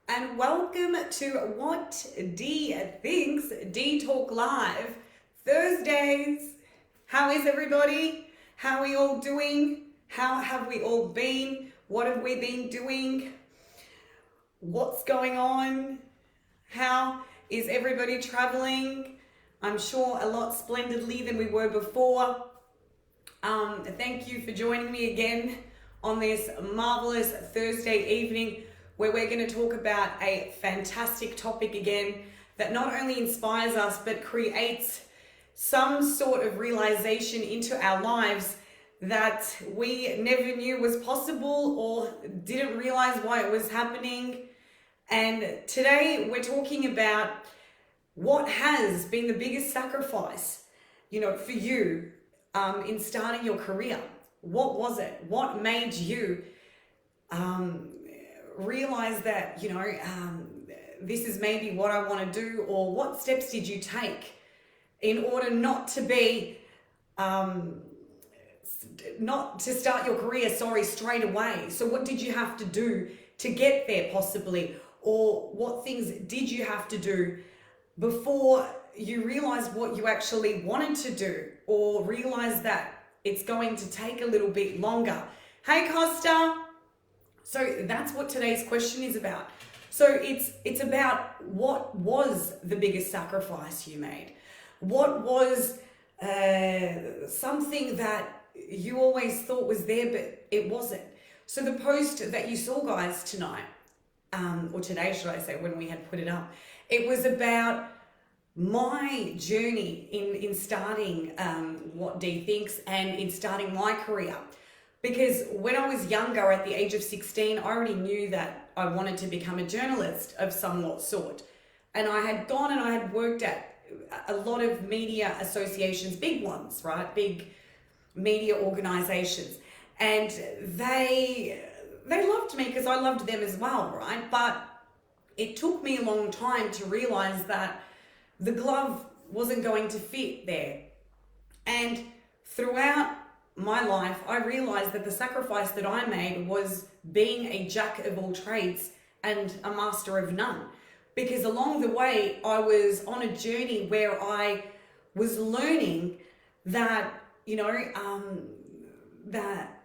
and welcome to What Dee Thinks, Dee Talk Live, Thursdays. How is everybody? How are we all doing? How have we all been? What have we been doing? What's going on? How is everybody traveling? I'm sure a lot splendidly than we were before. Thank you for joining me again on this marvelous Thursday evening where we're going to talk about a fantastic topic again that not only inspires us but creates some sort of realization into our lives that we never knew was possible or didn't realize why it was happening. And today we're talking about what has been the biggest sacrifice, for you in starting your career. What was it? What made you realize that, this is maybe what I want to do? Or what steps did you take in order not to start your career, straight away? So what did you have to do to get there possibly? Or what things did you have to do before you realized what you actually wanted to do, or realized that it's going to take a little bit longer? Hey, Costa. So that's what today's question is about. So it's about what was the biggest sacrifice you made? What was something that you always thought was there, but it wasn't? So the post that you saw, guys, tonight, or today, should I say, when we had put it up, it was about my journey in starting What Dee Thinks and in starting my career. Because when I was younger, at the age of 16, I already knew that I wanted to become a journalist of somewhat sort. And I had gone and I had worked at a lot of media associations, big ones, right? Big media organizations. And they loved me because I loved them as well, right? But it took me a long time to realize that the glove wasn't going to fit there. And throughout my life, I realized that the sacrifice that I made was being a jack of all trades and a master of none. Because along the way, I was on a journey where I was learning that, that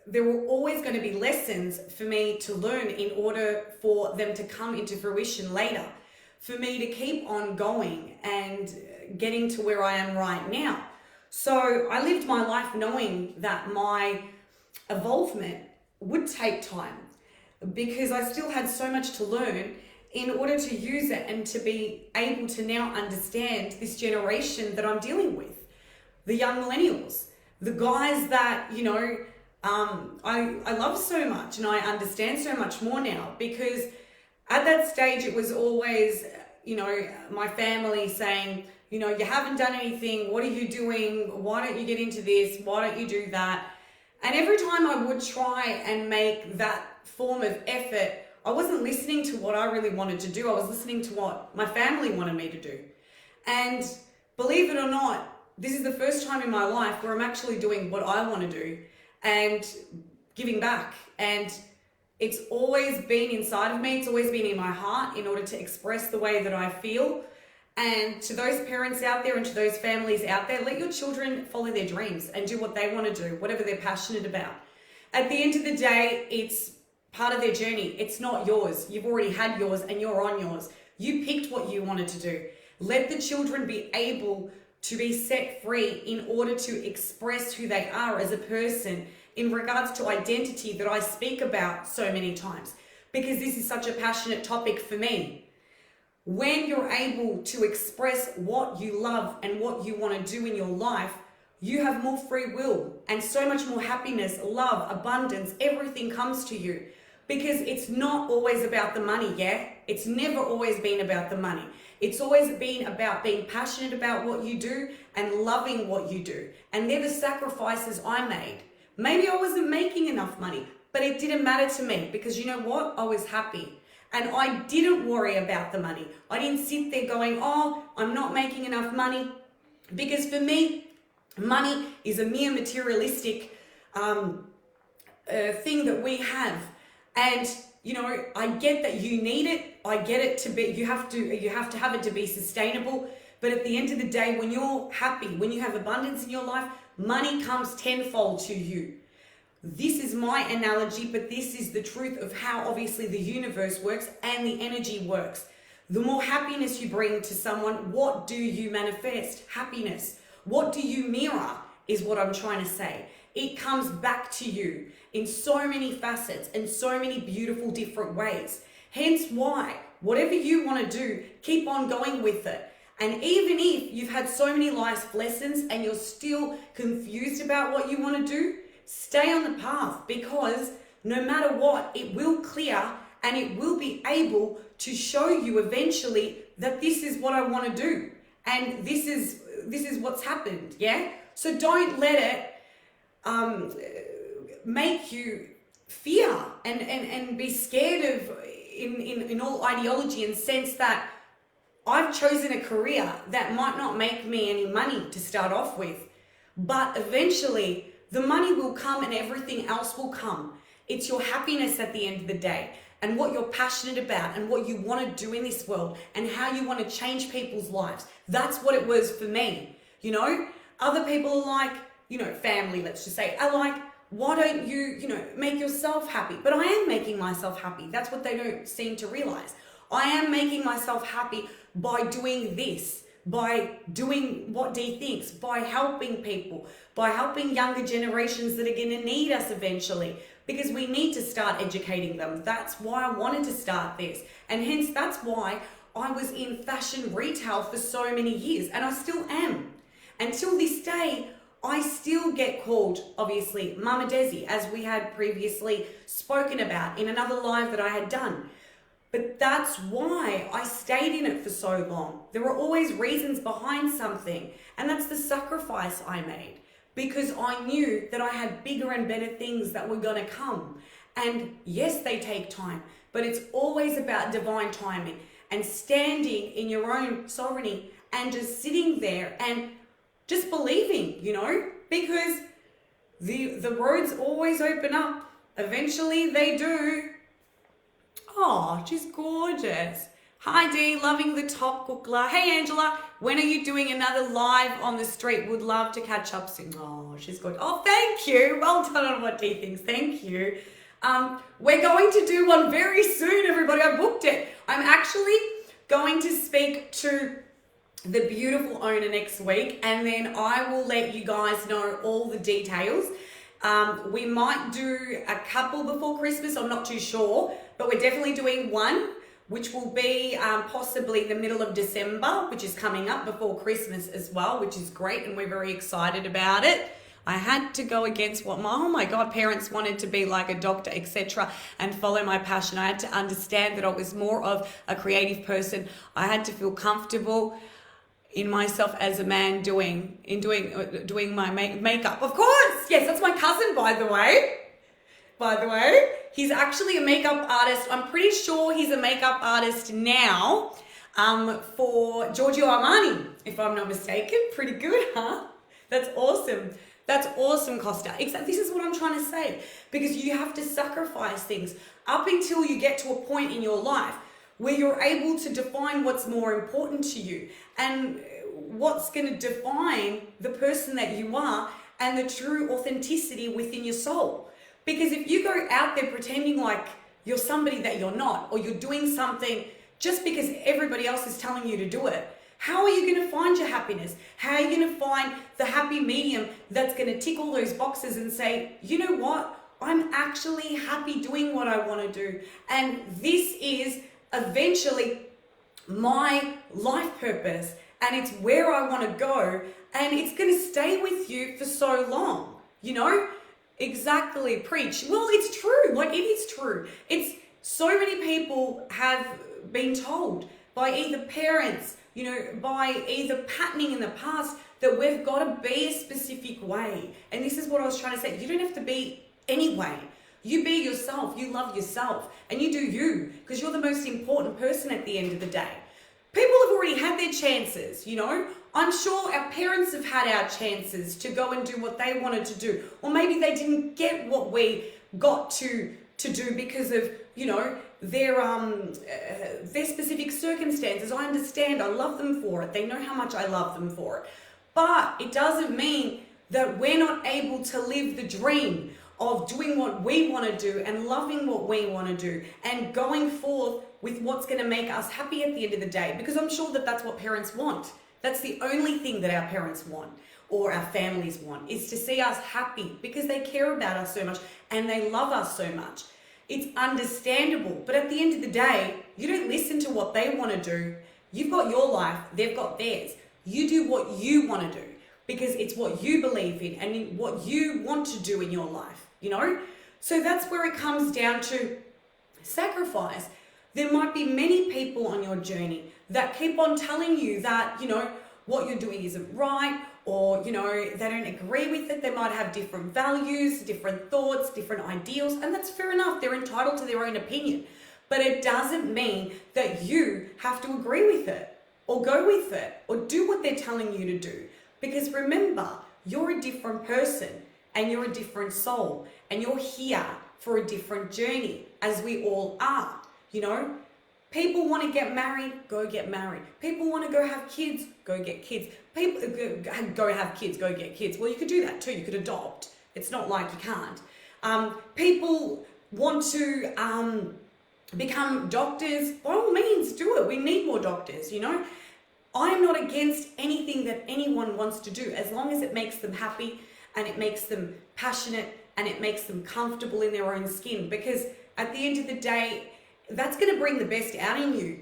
there were always going to be lessons for me to learn in order for them to come into fruition later, for me to keep on going and getting to where I am right now. So I lived my life knowing that my evolvement would take time because I still had so much to learn in order to use it and to be able to now understand this generation that I'm dealing with, the young millennials, the guys that, I love so much and I understand so much more now, because at that stage it was always, my family saying, you haven't done anything. What are you doing? Why don't you get into this? Why don't you do that? And every time I would try and make that form of effort, I wasn't listening to what I really wanted to do. I was listening to what my family wanted me to do. And believe it or not, this is the first time in my life where I'm actually doing what I want to do and giving back. And it's always been inside of me. It's always been in my heart in order to express the way that I feel. And to those parents out there and to those families out there, let your children follow their dreams and do what they want to do, whatever they're passionate about. At the end of the day, it's part of their journey. It's not yours. You've already had yours and you're on yours. You picked what you wanted to do. Let the children be able to be set free in order to express who they are as a person in regards to identity that I speak about so many times, because this is such a passionate topic for me. When you're able to express what you love and what you want to do in your life, you have more free will and so much more happiness, love, abundance, everything comes to you. Because it's not always about the money, yeah? It's never always been about the money. It's always been about being passionate about what you do and loving what you do. And they're the sacrifices I made. Maybe I wasn't making enough money, but it didn't matter to me because you know what? I was happy. And I didn't worry about the money. I didn't sit there going, oh, I'm not making enough money. Because for me, money is a mere materialistic thing that we have. And I get that you need it. I get it to be, you have to have it to be sustainable. But at the end of the day, when you're happy, when you have abundance in your life, money comes tenfold to you. This is my analogy, but this is the truth of how obviously the universe works and the energy works. The more happiness you bring to someone, what do you manifest? Happiness. What do you mirror is what I'm trying to say. It comes back to you in so many facets and so many beautiful different ways. Hence why, whatever you want to do, keep on going with it. And even if you've had so many life lessons and you're still confused about what you want to do, stay on the path, because no matter what, it will clear and it will be able to show you eventually that this is what I want to do. And this is what's happened, yeah? So don't let it make you fear and be scared of in all ideology and sense that I've chosen a career that might not make me any money to start off with, but eventually the money will come and everything else will come. It's your happiness at the end of the day and what you're passionate about and what you want to do in this world and how you want to change people's lives. That's what it was for me. Other people are like, family, let's just say, are like, why don't you, make yourself happy? But I am making myself happy. That's what they don't seem to realize. I am making myself happy by doing this, by doing what Dee thinks, by helping people, by helping younger generations that are going to need us eventually, because we need to start educating them. That's why I wanted to start this. And hence that's why I was in fashion retail for so many years, and I still am. Until this day, I still get called, obviously, Mama Desi, as we had previously spoken about in another live that I had done. But that's why I stayed in it for so long. There were always reasons behind something, and that's the sacrifice I made, because I knew that I had bigger and better things that were going to come. And yes, they take time, but it's always about divine timing and standing in your own sovereignty and just sitting there and just believing, because the roads always open up. Eventually they do. Oh, she's gorgeous. Hi Dee, loving the top Kukla. Hey Angela, when are you doing another live on the street? Would love to catch up soon. Oh, she's good. Oh, thank you. Well done on what Dee thinks. Thank you. We're going to do one very soon, everybody. I booked it. I'm actually going to speak to the beautiful owner next week, and then I will let you guys know all the details. We might do a couple before Christmas, I'm not too sure, but we're definitely doing one, which will be possibly the middle of December, which is coming up before Christmas as well, which is great, and we're very excited about it. I had to go against what my parents wanted to be like a doctor, etc., and follow my passion. I had to understand that I was more of a creative person. I had to feel comfortable in myself as a man doing my makeup. Of course, yes, that's my cousin, by the way. He's actually a makeup artist. I'm pretty sure he's a makeup artist now for Giorgio Armani, if I'm not mistaken. Pretty good, huh? That's awesome. That's awesome, Costa. Exactly. This is what I'm trying to say, because you have to sacrifice things up until you get to a point in your life where you're able to define what's more important to you and what's going to define the person that you are and the true authenticity within your soul. Because if you go out there pretending like you're somebody that you're not, or you're doing something just because everybody else is telling you to do it, how are you going to find your happiness? How are you going to find the happy medium that's going to tick all those boxes and say, you know what? I'm actually happy doing what I want to do. And this is eventually my life purpose, and it's where I want to go, and it's going to stay with you for so long, Exactly, preach. Well, it's true. Like, it is true. It's so many people have been told by either parents, by either patterning in the past, that we've got to be a specific way. And this is what I was trying to say. You don't have to be any way. You be yourself. You love yourself, and you do you, because you're the most important person at the end of the day. People have already had their chances, I'm sure our parents have had our chances to go and do what they wanted to do. Or maybe they didn't get what we got to do because of, their specific circumstances. I understand. I love them for it. They know how much I love them for it. But it doesn't mean that we're not able to live the dream of doing what we want to do and loving what we want to do and going forth with what's going to make us happy at the end of the day. Because I'm sure that that's what parents want. That's the only thing that our parents want or our families want, is to see us happy because they care about us so much and they love us so much. It's understandable. But at the end of the day, you don't listen to what they want to do. You've got your life, they've got theirs. You do what you want to do because it's what you believe in and what you want to do in your life, you know? So that's where it comes down to sacrifice. There might be many people on your journey that keep on telling you that, you know, what you're doing isn't right, or, you know, they don't agree with it. They might have different values, different thoughts, different ideals, and that's fair enough. They're entitled to their own opinion. But it doesn't mean that you have to agree with it or go with it or do what they're telling you to do. Because remember, you're a different person and you're a different soul and you're here for a different journey, as we all are, you know? People want to get married, go get married. People want to go have kids, go get kids. People go have kids, go get kids. Well, you could do that too. You could adopt. It's not like you can't. People want to become doctors. By all means, do it. We need more doctors, you know. I'm not against anything that anyone wants to do, as long as it makes them happy and it makes them passionate and it makes them comfortable in their own skin. Because at the end of the day, that's going to bring the best out in you,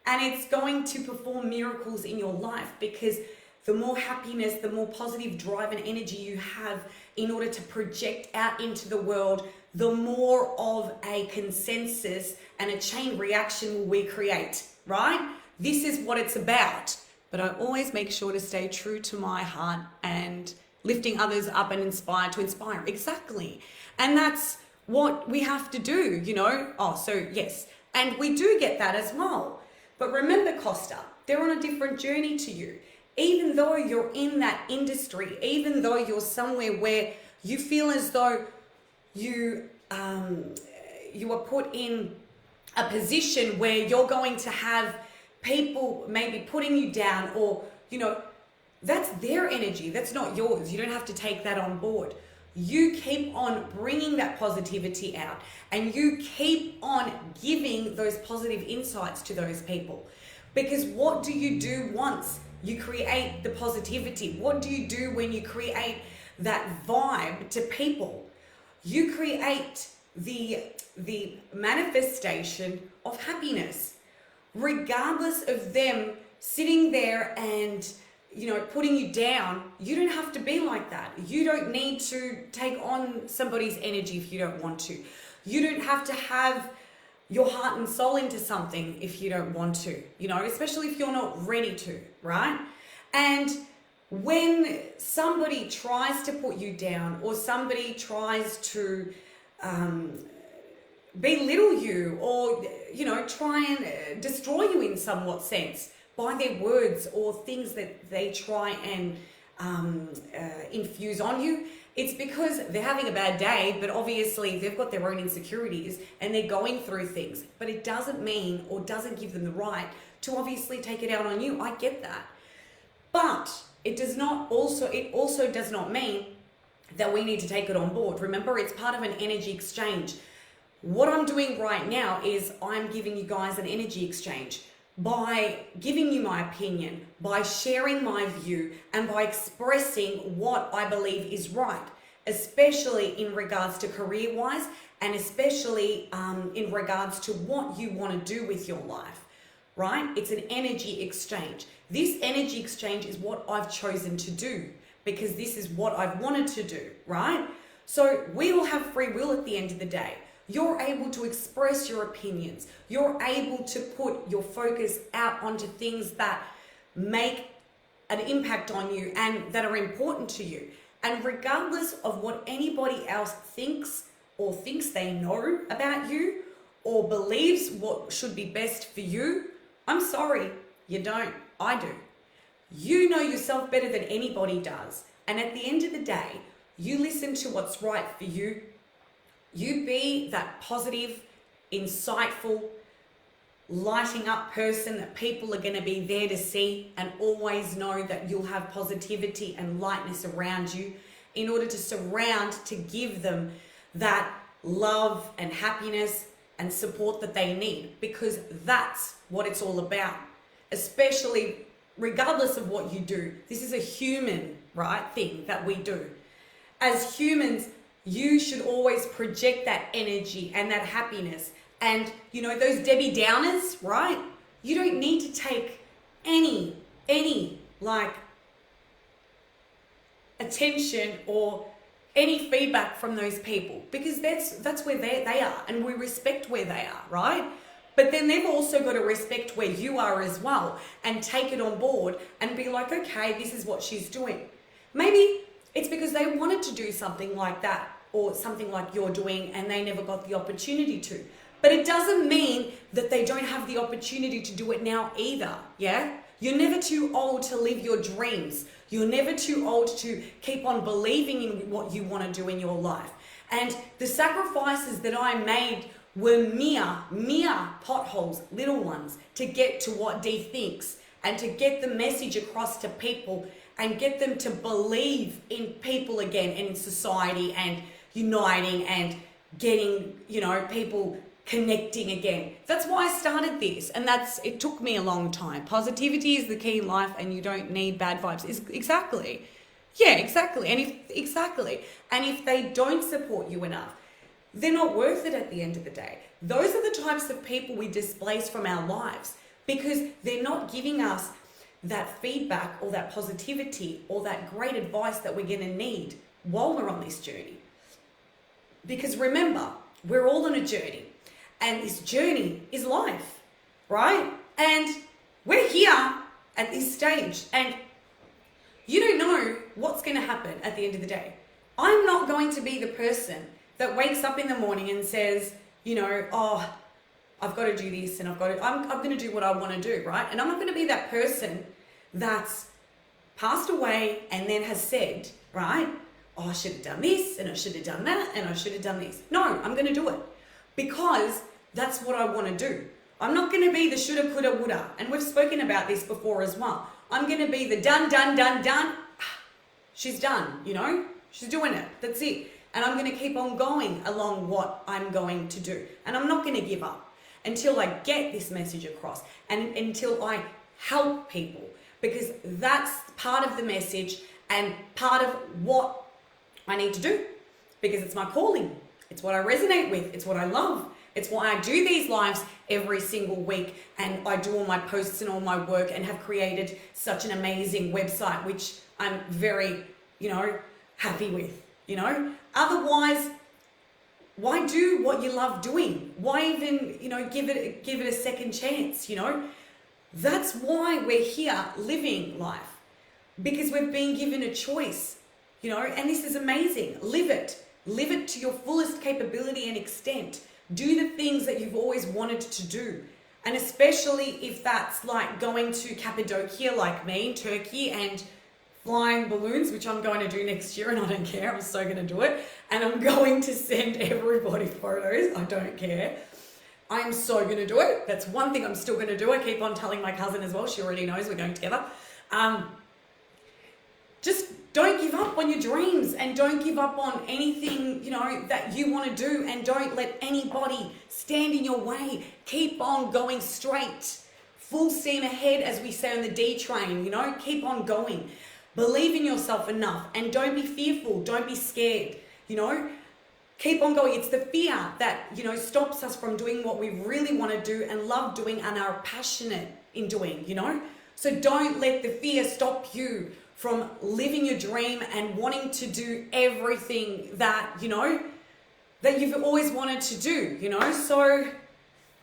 and it's going to perform miracles in your life, because the more happiness, the more positive drive and energy you have in order to project out into the world, the more of a consensus and a chain reaction will we create, right? This is what it's about. But I always make sure to stay true to my heart and lifting others up and to inspire. Exactly. And that's what we have to do, you know. So yes, and we do get that as well. But remember, Costa, they're on a different journey to you. Even though you're in that industry, even though you're somewhere where you feel as though you are put in a position where you're going to have people maybe putting you down, or, you know, that's their energy. That's not yours. You don't have to take that on board. You keep on bringing that positivity out, and you keep on giving those positive insights to those people. Because what do you do once you create the positivity? What do you do when you create that vibe to people? You create the manifestation of happiness, regardless of them sitting there and, you know, putting you down. You don't have to be like that. You don't need to take on somebody's energy if you don't want to. You don't have to have your heart and soul into something if you don't want to, you know, especially if you're not ready to, right? And when somebody tries to put you down, or somebody tries to belittle you, or, you know, try and destroy you in somewhat sense by their words or things that they try and infuse on you, it's because they're having a bad day, but obviously they've got their own insecurities and they're going through things. But it doesn't mean, or doesn't give them the right to obviously take it out on you. I get that. But it also does not mean that we need to take it on board. Remember, it's part of an energy exchange. What I'm doing right now is I'm giving you guys an energy exchange by giving you my opinion, by sharing my view, and by expressing what I believe is right, especially in regards to career-wise, and especially in regards to what you want to do with your life, right? It's an energy exchange. This energy exchange is what I've chosen to do, because this is what I've wanted to do, right? So we all have free will at the end of the day. You're able to express your opinions. You're able to put your focus out onto things that make an impact on you and that are important to you. And regardless of what anybody else thinks, or thinks they know about you, or believes what should be best for you, I'm sorry, you don't. I do. You know yourself better than anybody does. And at the end of the day, you listen to what's right for you. You be that positive insightful, lighting up person that people are going to be there to see, and always know that you'll have positivity and lightness around you in order to give them that love and happiness and support that they need, because that's what it's all about. Especially regardless of what you do, this is a human, right, thing that we do. As humans, you should always project that energy and that happiness. And those Debbie Downers, right? You don't need to take any like attention or any feedback from those people, because that's where they are, and we respect where they are, right? But then they've also got to respect where you are as well, and take it on board and be like, okay, this is what she's doing. Maybe it's because they wanted to do something like that or something like you're doing and they never got the opportunity to. But it doesn't mean that they don't have the opportunity to do it now either, yeah? You're never too old to live your dreams. You're never too old to keep on believing in what you want to do in your life. And the sacrifices that I made were mere potholes, little ones, to get to what Dee thinks and to get the message across to people and get them to believe in people again and in society and uniting and getting, people connecting again. That's why I started this, and it took me a long time. Positivity is the key in life, and you don't need bad vibes. Exactly. Yeah, exactly. And if they don't support you enough, they're not worth it at the end of the day. Those are the types of people we displace from our lives, because they're not giving us that feedback or that positivity or that great advice that we're going to need while we're on this journey. Because remember, we're all on a journey. And this journey is life, right? And we're here at this stage, and you don't know what's going to happen at the end of the day. I'm not going to be the person that wakes up in the morning and says, oh, I've got to do this and I'm going to do what I want to do, right? And I'm not going to be that person that's passed away and then has said, right, oh, I should have done this and I should have done that and I should have done this. No, I'm going to do it because that's what I want to do. I'm not going to be the shoulda, coulda, woulda. And we've spoken about this before as well. I'm going to be the done. She's done, she's doing it. That's it. And I'm going to keep on going along what I'm going to do. And I'm not going to give up until I get this message across and until I help people, because that's part of the message and part of what I need to do, because it's my calling. It's what I resonate with. It's what I love. It's why I do these lives every single week, and I do all my posts and all my work and have created such an amazing website, which I'm very, happy with, Otherwise, why do what you love doing? Why even, give it a second chance, That's why we're here living life, because we've been given a choice, and this is amazing. Live it to your fullest capability and extent. Do the things that you've always wanted to do. And especially if that's like going to Cappadocia like me, Turkey, and flying balloons, which I'm going to do next year, and I don't care. I'm so going to do it. And I'm going to send everybody photos. I don't care. I'm so going to do it. That's one thing I'm still going to do. I keep on telling my cousin as well. She already knows we're going together. Just don't give up on your dreams, and don't give up on anything, that you want to do, and don't let anybody stand in your way. Keep on going straight. Full steam ahead, as we say on the D train, keep on going. Believe in yourself enough, and don't be fearful. Don't be scared, Keep on going. It's the fear that, stops us from doing what we really want to do and love doing and are passionate in doing, So don't let the fear stop you from living your dream and wanting to do everything that, that you've always wanted to do, So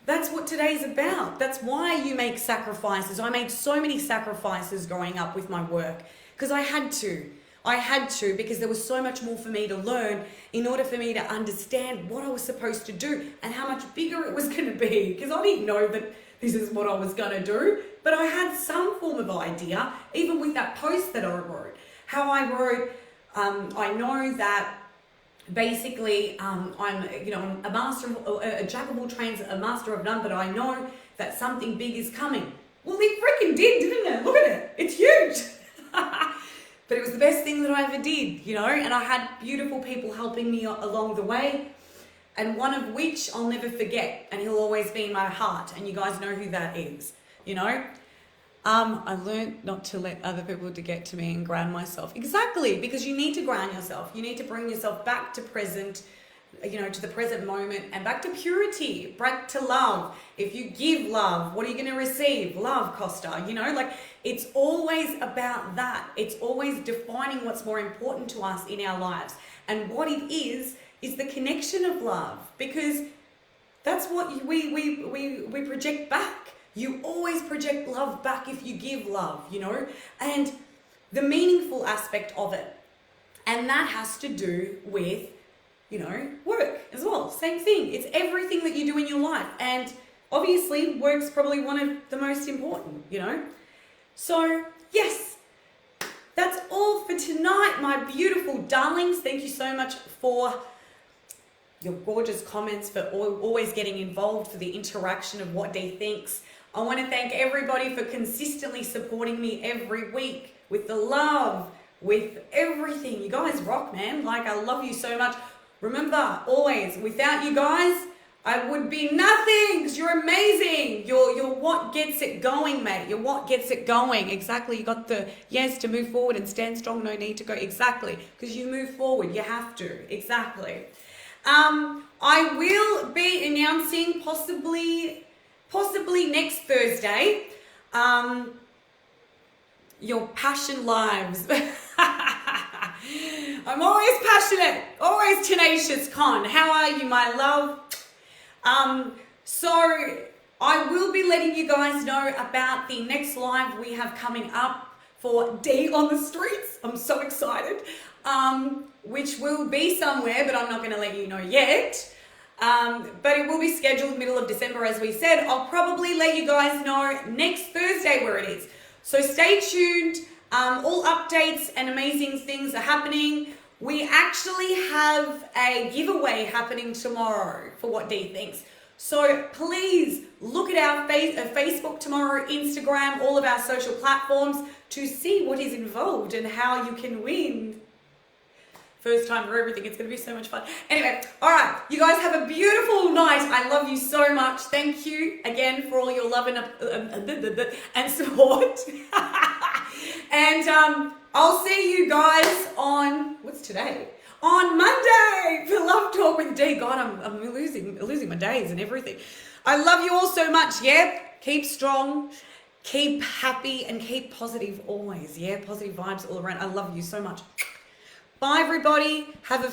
that's what today's about. That's why you make sacrifices. I made so many sacrifices growing up with my work, because I had to. Because there was so much more for me to learn in order for me to understand what I was supposed to do and how much bigger it was going to be, because I didn't know that this is what I was going to do, but I had some form of idea, even with that post that I wrote. How I wrote, I know that basically, I'm a master, a jack of all trades, a master of none, but I know that something big is coming. Well, it freaking did, didn't it? Look at it. It's huge. But it was the best thing that I ever did, and I had beautiful people helping me along the way, and one of which I'll never forget, and he'll always be in my heart, and you guys know who that is, I learned not to let other people to get to me and ground myself. Exactly, because you need to ground yourself. You need to bring yourself back to present, to the present moment, and back to purity, back to love. If you give love, what are you going to receive? Love, Costa. It's always about that. It's always defining what's more important to us in our lives. And what it is the connection of love, because that's what we project back. You always project love back if you give love, and the meaningful aspect of it. And that has to do with, work as well. Same thing. It's everything that you do in your life. And obviously, work's probably one of the most important, So, yes, that's all for tonight, my beautiful darlings. Thank you so much for your gorgeous comments, for always getting involved, for the interaction of what Dee thinks. I want to thank everybody for consistently supporting me every week with the love, with everything. You guys rock, man. I love you so much. Remember, always, without you guys, I would be nothing, because you're amazing. You're what gets it going, mate. You're what gets it going. Exactly. You got the yes to move forward and stand strong. No need to go. Exactly. Because you move forward. You have to. Exactly. I will be announcing possibly next Thursday, your passion lives. I'm always passionate, always tenacious, Con. How are you, my love? So I will be letting you guys know about the next live we have coming up for Dee on the Streets. I'm so excited. Which will be somewhere, but I'm not going to let you know yet. But it will be scheduled middle of December, as we said. I'll probably let you guys know next Thursday where it is. So stay tuned. All updates and amazing things are happening. We actually have a giveaway happening tomorrow for What Dee Thinks. So please look at our Facebook tomorrow, Instagram, all of our social platforms to see what is involved and how you can win. First time for everything. It's going to be so much fun. Anyway, all right. You guys have a beautiful night. I love you so much. Thank you again for all your love and support. And I'll see you guys on, what's today? On Monday for Love Talk with Dee. God, I'm losing my days and everything. I love you all so much. Yeah. Keep strong. Keep happy and keep positive always. Yeah. Positive vibes all around. I love you so much. Bye, everybody. Have a